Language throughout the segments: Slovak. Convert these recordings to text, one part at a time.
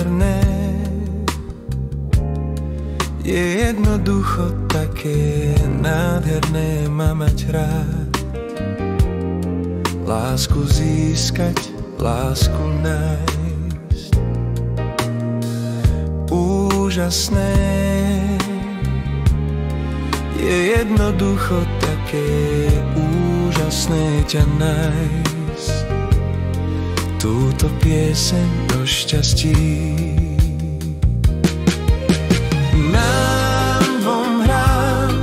nádherné. Je jednoducho také nádherné ma mať rád. Lásku získať, lásku nájsť. Úžasné. Je jednoducho také úžasné ťa nájsť. Túto pieseň o šťastí. Nám dvom hrám,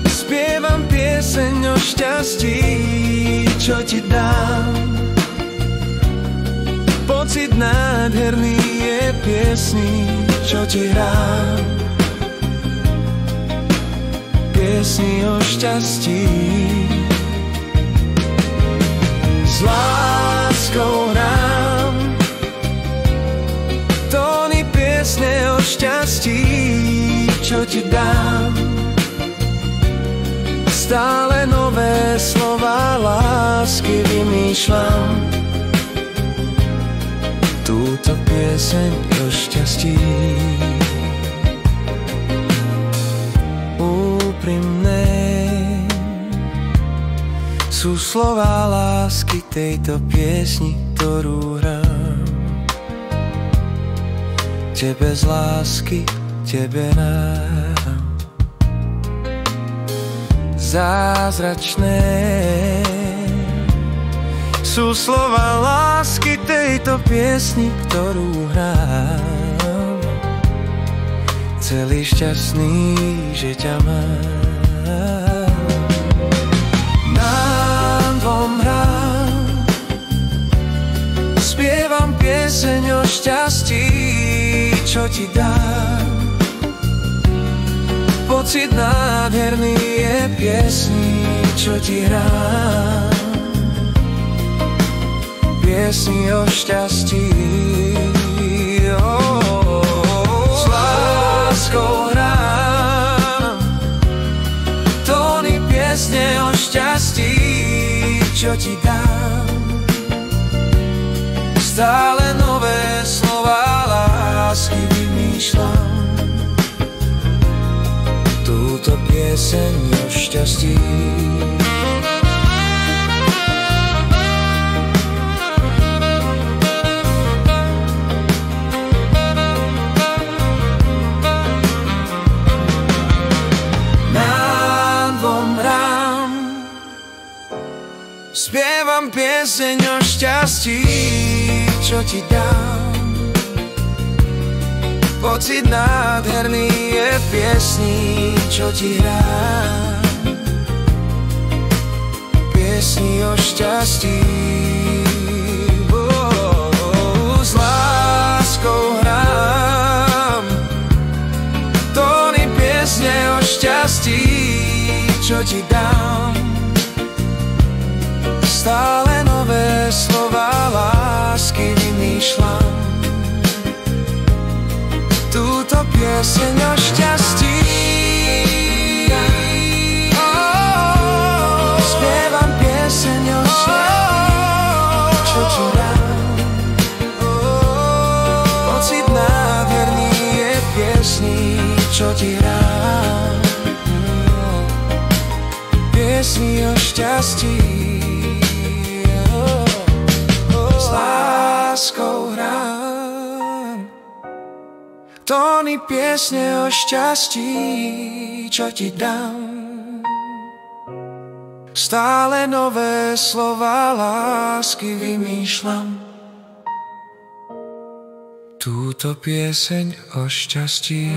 spievam pieseň o šťastí, čo ti dám. Pocit nádherný je piesní, čo ti hrám. Piesni o šťastí. S láskou hrám tóny piesne o šťastí, čo ti dám. Stále nové slova lásky vymýšľam. Túto pieseň o šťastí. Úprimné sú slová lásky tejto piesni, ktorú hrám. Tebe z lásky, tebe nám. Zázračné sú slova lásky tejto piesni, ktorú hrám. Celý šťastný, že ťa mám. Nám dvom hrám, spievam pieseň o šťastí, čo ti dám. Pocit nádherný je piesní, čo ti hrám. Piesni o šťastí. S láskou hrám tóny piesne o šťastí, čo ti dám. Stále nové slova lásky vymýšľam. Túto pieseň o šťastí. Spievam pieseň o šťastí, čo ti dám. Pocit nádherný je piesní, čo ti hrám. Piesni o šťastí. S láskou hrám tóny piesne o šťastí, čo ti dám. Stále nové slova lásky vymýšľam. Túto pieseň o šťastí. Spievam pieseň o šťastí, čo ti dám. Pocit nádherný je piesní, čo ti hrám. Piesni o šťastí. S láskou hrám tóny piesne o šťastí, čo ti dám. Stále nové slova lásky vymýšľam. Túto pieseň o šťastí.